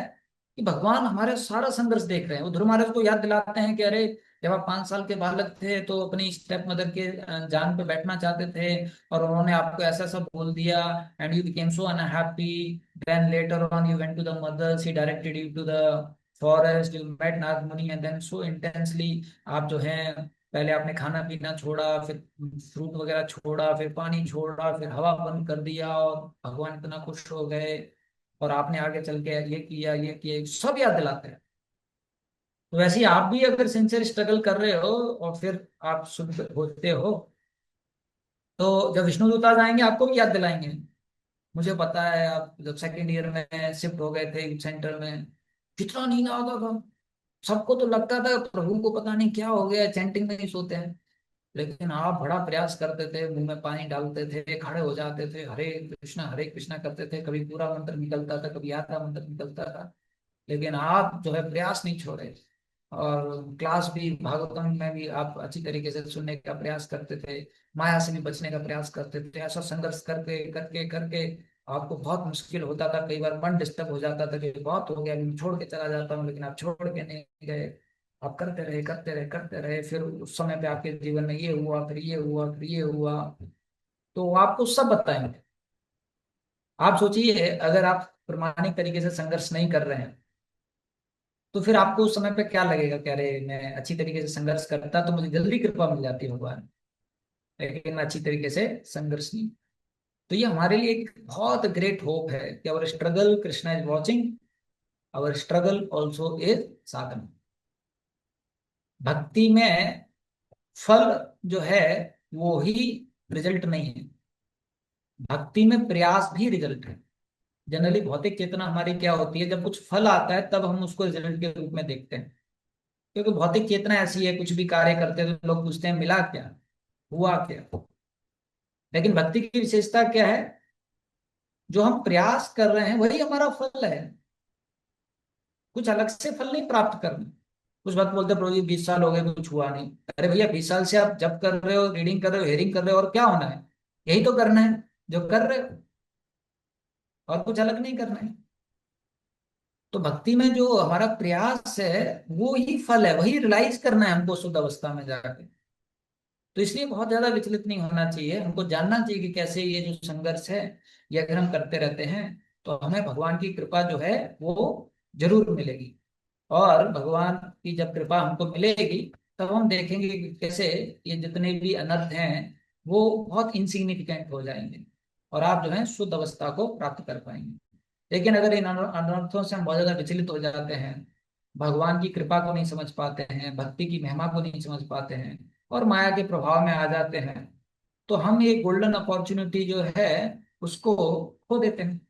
कि भगवान हमारे सारा संघर्ष देख रहे हैं. वो ध्रुव महाराज को याद दिलाते हैं कि अरे जब आप 5 साल के बालक थे तो अपनी स्टेप मदर के जान पे बैठना चाहते थे और उन्होंने आपको ऐसा सब बोल दिया and you became so unhappy. Then later on you went to the mother, she directed you to the forest, you met Nag Muni and then so intensely आप जो है पहले आपने खाना पीना छोड़ा, फिर फ्रूट वगैरह छोड़ा, फिर पानी छोड़ा, फिर हवा बंद कर दिया और भगवान इतना खुश हो गए और आपने आगे चल के ये किया, सब याद दिलाते हैं. तो वैसे ही आप भी अगर सिंसियर स्ट्रगल कर रहे हो और फिर आप शुद्ध होते हो तो जब विष्णु दूताज आएंगे आपको भी याद दिलाएंगे. मुझे पता है आप जब सेकेंड ईयर में शिफ्ट हो गए थे यूथ सेंटर में कितना नींद आता था. सबको तो लगता था प्रभु को पता नहीं क्या हो गया, चैंटिंग में नहीं सोते हैं. लेकिन आप बड़ा प्रयास करते थे, मुंह में पानी डालते थे, खड़े हो जाते थे, हरे कृष्णा करते थे. कभी पूरा मंत्र निकलता था, कभी आधा मंत्र निकलता था, लेकिन आप जो है प्रयास नहीं छोड़े. और क्लास भी भागवतम में भी आप अच्छी तरीके से सुनने का प्रयास करते थे, माया से भी बचने का प्रयास करते थे. ऐसा संघर्ष करके करके करके आपको बहुत मुश्किल होता था. कई बार मन डिस्टर्ब हो जाता था कि बहुत हो गया, अभी मैं छोड़ के चला जाता हूँ, लेकिन आप छोड़ के नहीं गए. आप करते रहे करते रहे करते रहे. फिर उस समय पे आपके जीवन में ये हुआ, फिर ये हुआ, फिर ये हुआ. तो आपको सब बताएंगे. आप सोचिए अगर आप प्रामाणिक तरीके से संघर्ष नहीं कर रहे हैं तो फिर आपको उस समय पे क्या लगेगा कि अरे मैं अच्छी तरीके से संघर्ष करता तो मुझे जल्दी कृपा मिल जाती भगवान, लेकिन मैं अच्छी तरीके से संघर्ष नहीं. तो ये हमारे लिए एक बहुत ग्रेट होप है कि our struggle Krishna is watching, our struggle also is sadhan. Bhakti में फल जो है वो ही रिजल्ट नहीं है, भक्ति में प्रयास भी रिजल्ट है. जनरली भौतिक चेतना हमारी क्या होती है, जब कुछ फल आता है तब हम उसको रिजल्ट के रूप में देखते हैं. क्योंकि भौतिक चेतना ऐसी है, कुछ भी कार्य करते हैं तो लोग पूछते हैं मिला क्या, हुआ क्या. लेकिन भक्ति की विशेषता क्या है, जो हम प्रयास कर रहे हैं वही हमारा फल है. कुछ अलग से फल नहीं प्राप्त करना, कुछ वक्त बोलते प्रभु जी 20 साल हो गए कुछ हुआ नहीं। अरे भैया 20 साल से आप जब कर रहे हो, रीडिंग कर रहे हो, हेयरिंग कर रहे हो, और क्या होना है? यही तो करना है जो कर रहे हो, और कुछ अलग नहीं करना है। तो भक्ति में जो हमारा प्रयास है वो ही फल है, वही रियलाइज करना है हमको शुद्ध अवस्था में जाके। तो इसलिए बहुत ज्यादा विचलित नहीं होना चाहिए, हमको जानना चाहिए कि कैसे ये जो संघर्ष है ये अगर हम करते रहते हैं तो हमें भगवान की कृपा जो है वो जरूर मिलेगी। और भगवान की जब कृपा हमको मिलेगी तब हम देखेंगे कि कैसे ये जितने भी अनर्थ हैं वो बहुत इनसिग्निफिकेंट हो जाएंगे, और आप जो है शुद्ध अवस्था को प्राप्त कर पाएंगे। लेकिन अगर इन अनर्थों से हम बहुत ज्यादा विचलित हो जाते हैं, भगवान की कृपा को नहीं समझ पाते हैं, भक्ति की महिमा को नहीं समझ पाते हैं, और माया के प्रभाव में आ जाते हैं, तो हम ये गोल्डन अपॉर्चुनिटी जो है उसको खो देते हैं।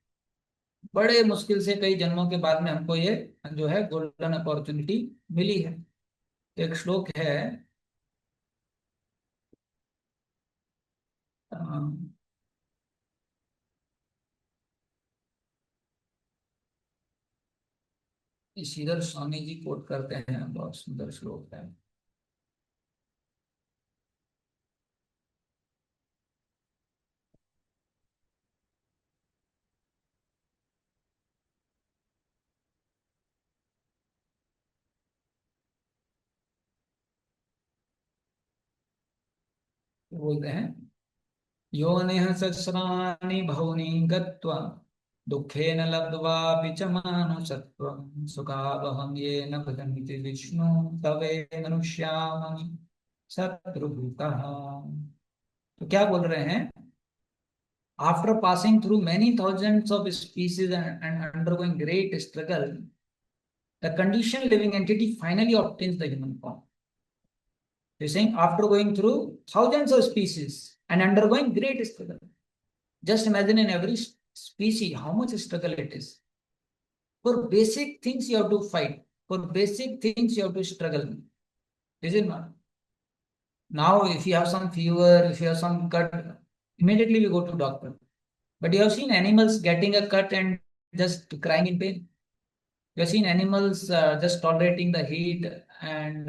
बड़े मुश्किल से कई जन्मों के बाद में हमको ये जो है गोल्डन अपॉर्चुनिटी मिली है। तो एक श्लोक है, अम, श्रीधर स्वामी जी कोट करते हैं, बहुत सुंदर श्लोक है। वो बोलते हैं, योनिः सहस्राणि बहूनि गत्वा दुःखेन लब्ध्वापि च मानुषत्वं सुखावहं येन भजन्ति विष्णु तवेदनुष्यामि शत्रुभूतः। तो क्या बोल रहे हैं? After passing through many thousands of species and undergoing great struggle, the conditioned living entity finally obtains the human form. They're saying after going through thousands of species and undergoing great struggle. Just imagine in every species how much struggle it is. For basic things you have to fight. For basic things you have to struggle. Is it not? Now if you have some fever, if you have some cut, immediately we go to doctor. But you have seen animals getting a cut and just crying in pain. You have seen animals just tolerating the heat and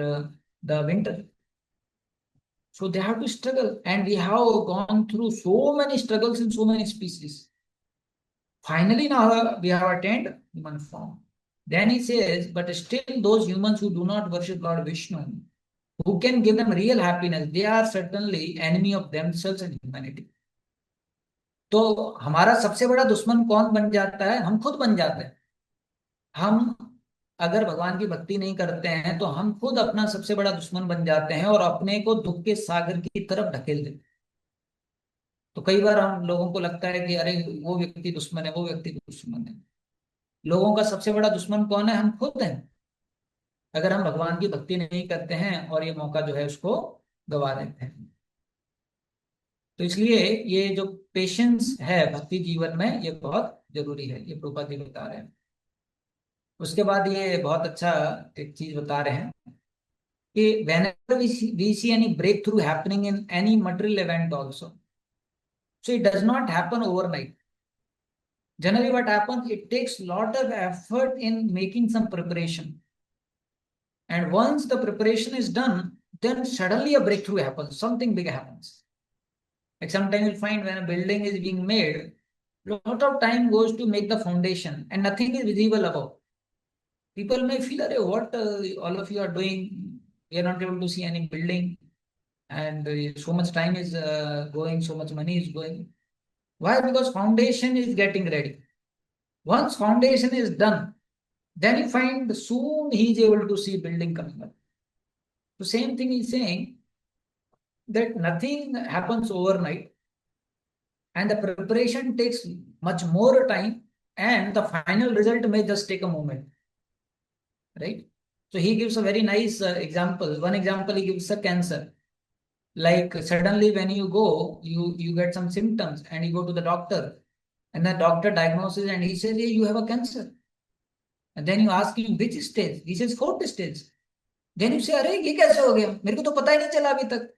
the winter. So they have to struggle, and we have gone through so many struggles in so many species. Finally, now we have attained human form. Then he says, but still those humans who do not worship Lord Vishnu, who can give them real happiness, they are certainly enemy of themselves and humanity. तो हमारा सबसे बड़ा दुश्मन कौन बन जाता है? हम खुद बन जाते हैं। हम अगर भगवान की भक्ति नहीं करते हैं तो हम खुद अपना सबसे बड़ा दुश्मन बन जाते हैं और अपने को दुख के सागर की तरफ ढकेल देते हैं। तो कई बार हम लोगों को लगता है कि अरे वो व्यक्ति दुश्मन है, वो व्यक्ति दुश्मन है। लोगों का सबसे बड़ा दुश्मन कौन है? हम खुद हैं, अगर हम भगवान की भक्ति नहीं करते हैं और ये मौका जो है उसको गवा देते हैं। तो इसलिए ये जो पेशेंस है भक्ति जीवन में ये बहुत जरूरी है, ये प्रभुपाद जी बता रहे हैं। उसके बाद ये बहुत अच्छा एक चीज बता रहे हैं कि whenever we see any breakthrough happening in any material event also, so it does not happen overnight. Generally what happens, it takes lot of effort in making some preparation, and once the preparation is done then suddenly a breakthrough happens, something big happens. Like sometimes you'll find when a building is being made, lot of time goes to make the foundation and nothing is visible above. People may feel, Arey, what all of you are doing, we are not able to see any building, and so much time is going, so much money is going. Why? Because foundation is getting ready. Once foundation is done, then you find soon he is able to see building coming up. The same thing is saying that nothing happens overnight, and the preparation takes much more time, and the final result may just take a moment, right? So he gives a very nice example. One example he gives a cancer. Like suddenly when you go, you get some symptoms and you go to the doctor, and the doctor diagnoses and he says, hey, you have a cancer. And then you ask him which stage? He says fourth stage. Then you say, अरे ये कैसे हो गया, मेरे को तो पता ही नहीं चला अभी तक।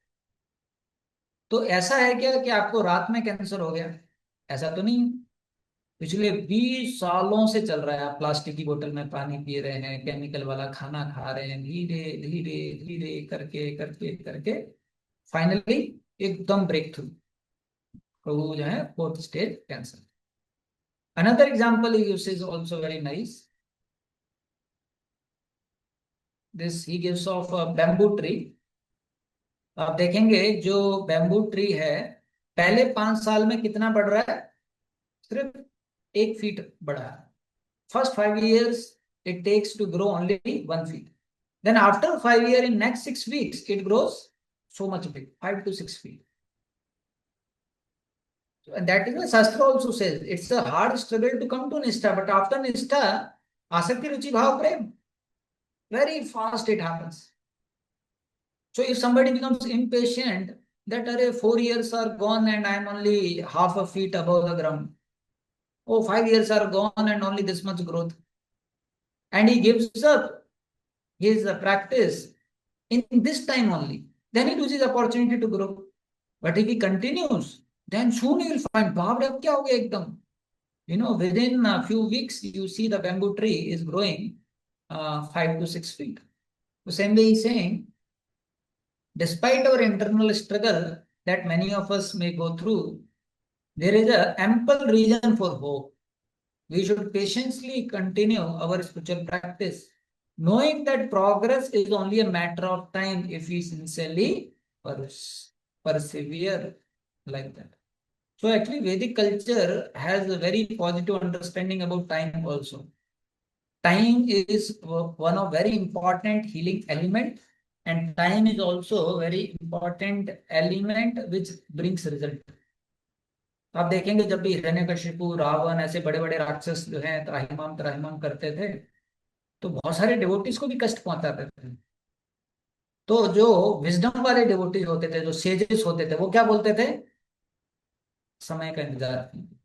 तो ऐसा है क्या कि आपको रात में कैंसर हो गया? ऐसा तो नहीं है। पिछले 20 सालों से चल रहा है। आप प्लास्टिक की बोतल में पानी पी रहे हैं, केमिकल वाला खाना खा रहे हैं, धीरे धीरे धीरे करके करके करके फाइनली एकदम ब्रेक थ्रू। तो वो जो है fourth stage cancer. Another example is also very nice. This he gives off bamboo tree. आप देखेंगे जो बैम्बू ट्री है, पहले 5 साल में कितना बढ़ रहा है? सिर्फ 1 फीट बढ़ा है। First 5 years, it takes to grow only 1 feet. Then after 5 years, in next 6 weeks, it grows so much big, 5 to 6 feet. So, and that is why Shastra also says it's a hard struggle to come to Nistha, but after Nistha, Asakti Ruchi Bhav Prem, very fast it happens. So if somebody becomes impatient, that 4 years are gone and I am only half a feet above the ground. Oh, 5 years are gone and only this much growth. And he gives up his practice in this time only, then he loses opportunity to grow. But if he continues, then soon you will find, बाप रे अब क्या हो गया एकदम. Within a few weeks, you see the bamboo tree is growing 5 to 6 feet. The same way he's saying, despite our internal struggle that many of us may go through, there is a ample reason for hope. We should patiently continue our spiritual practice, knowing that progress is only a matter of time if we sincerely persevere like that. So actually, Vedic culture has a very positive understanding about time also. Time is one of very important healing element, and time is also a very important element which brings result. आप देखेंगे जब भी हिरण्यकशिपु, रावण ऐसे बड़े बड़े राक्षस जो हैं त्राहिमाम त्राहिमाम करते थे, तो बहुत सारे डिवोटीज को भी कष्ट पहुंचाते थे। तो जो विजडम वाले डिवोटीज होते थे, जो सेजेस होते थे, वो क्या बोलते थे? समय का इंतजार कीजिए।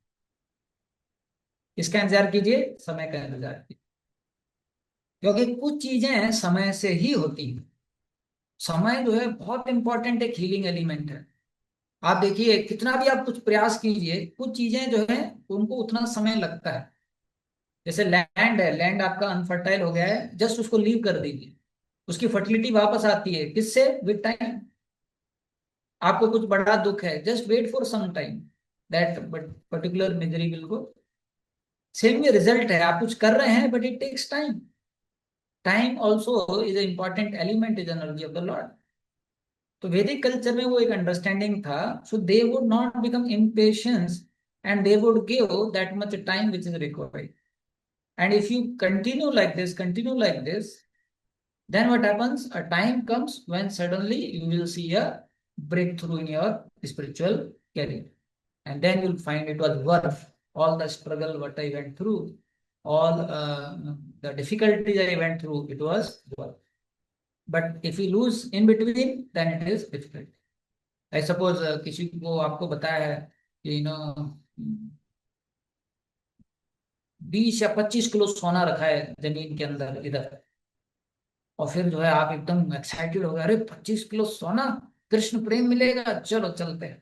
किसका इंतजार कीजिए? समय का इंतजार कीजिए। क्योंकि कुछ चीजें समय से ही होती हैं। समय जो है बहुत इंपॉर्टेंट एक हीलिंग एलिमेंट है। आप देखिए कितना भी आप कुछ प्रयास कीजिए, कुछ चीजें जो है उनको उतना समय लगता है। जैसे लैंड है, लैंड आपका अनफर्टाइल हो गया है, जस्ट उसको लीव कर दीजिए, उसकी फर्टिलिटी वापस आती है। किससे? With time. आपको कुछ बड़ा दुख है, just wait for some time, that particular misery will go. Same ये रिजल्ट है, आप कुछ कर रहे हैं but it takes time. Time also is important element, is energy of the lord. तो वैदिक कल्चर में वो एक अंडरस्टैंडिंग था। So they would not become impatience and they would give that much time which is required. And if you continue like this, then what happens? A time comes when suddenly you will see a breakthrough in your spiritual career. And then you'll find it was worth all the struggle what I went through, all the difficulties I went through, it was worth. But if you lose in between, then it is difficult. I suppose किसी को आपको बताया है कि 20 या 25 kilo सोना रखा है जमीन के अंदर इधर, और फिर जो है आप एकदम एक्साइटेड हो गए, अरे 25 किलो सोना, कृष्ण प्रेम मिलेगा, चलो चलते हैं।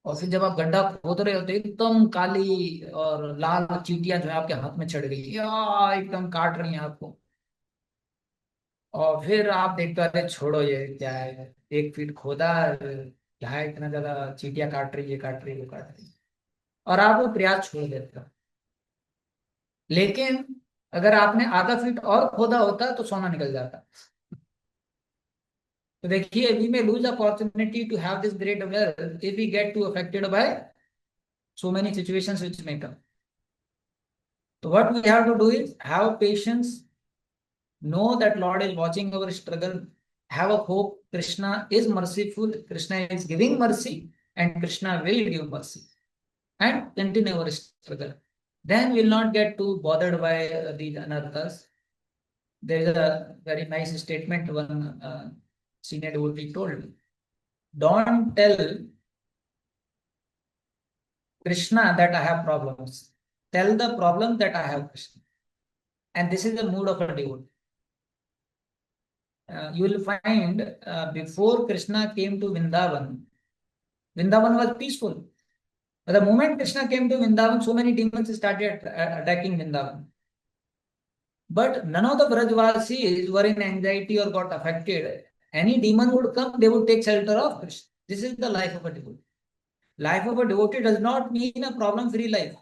और फिर जब आप गड्ढा खोद रहे हो तो एकदम काली और लाल चींटियां जो है आपके हाथ में चढ़ गई, या एकदम काट रही हैं आपको। और फिर आप देखते हो, अरे छोड़ो ये क्या है, 1 फीट खोदा, क्या है इतना ज्यादा चींटियां काट रही है, काट रही है, वो काट रही है, और आप वो प्रयास छोड़ देते हो। लेकिन अगर आपने आधा फीट और खोदा होता तो सोना निकल जाता। तो देखिए, we may lose opportunity to have this great wealth if we get too affected by so many situations which may come. So what we have to do is have patience, know that Lord is watching our struggle, have a hope. Krishna is merciful, Krishna is giving mercy, and Krishna will give mercy, and continue our struggle. Then we'll not get too bothered by these anarthas. There is a very nice statement one senior devotee told: don't tell Krishna that I have problems. Tell the problem that I have Krishna. And this is the mood of a devotee. You will find before Krishna came to Vrindavan, Vrindavan was peaceful. But the moment Krishna came to Vrindavan, so many demons started attacking Vrindavan. But none of the Brajvasis were in anxiety or got affected. Any demon would come, they would take shelter of Krishna. This is the life of a devotee. Life of a devotee does not mean a problem-free life.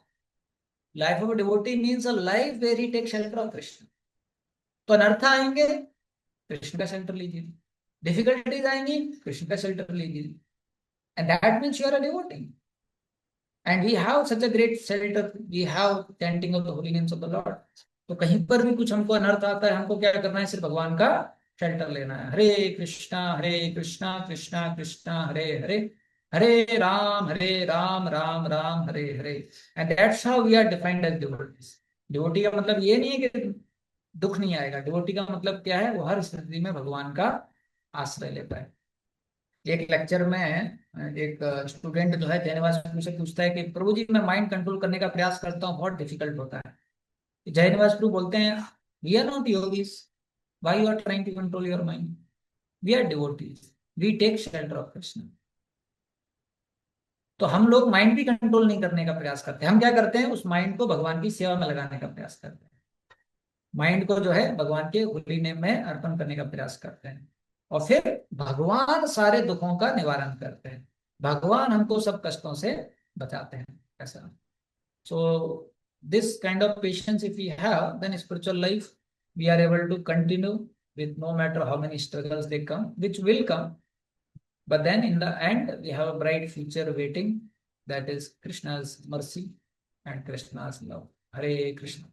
Life of a devotee means a life where he takes shelter of Krishna. तो अनर्थ आएंगे, कृष्ण का shelter लीजिए. Difficulties आएंगी, कृष्ण का shelter लीजिए. And that means you are a devotee. And we have such a great shelter. We have chanting of the holy names of the Lord. तो कहीं पर भी कुछ हमको अनर्थ आता है, हमको क्या करना है? सिर्फ भगवान का शेल्टर लेना है. Hare Krishna Krishna Krishna Hare Hare, Hare Ram Ram Ram Hare Hare. And that's how we are defined as devotees. Devotee का मतलब ये नहीं है कि दुख नहीं आएगा. डिवोटी का मतलब क्या है? वो हर स्थिति में भगवान का आश्रय लेता है. एक लेक्चर में एक स्टूडेंट जो है जयनिवास प्रभु से पूछता है कि प्रभु जी मैं माइंड कंट्रोल करने का प्रयास करता हूँ, बहुत डिफिकल्ट होता है. जयनिवास प्रभु बोलते हैं, we are not yogis, why you are trying to control your mind? We are devotees, we take shelter of Krishna. तो हम लोग माइंड भी कंट्रोल नहीं करने का प्रयास करते हैं. हम क्या करते हैं? उस माइंड को भगवान की सेवा में लगाने का प्रयास करते हैं. माइंड को जो है भगवान के होली नेम में अर्पण करने का प्रयास करते हैं. और फिर भगवान सारे दुखों का निवारण करते हैं. भगवान हमको सब कष्टों से बचाते हैं. ऐसा. So this kind of patience if we have, then spiritual life we are able to continue with no matter how many struggles they come, which will come, but then in the end we have a bright future waiting, that is Krishna's mercy and Krishna's love. Hare Krishna.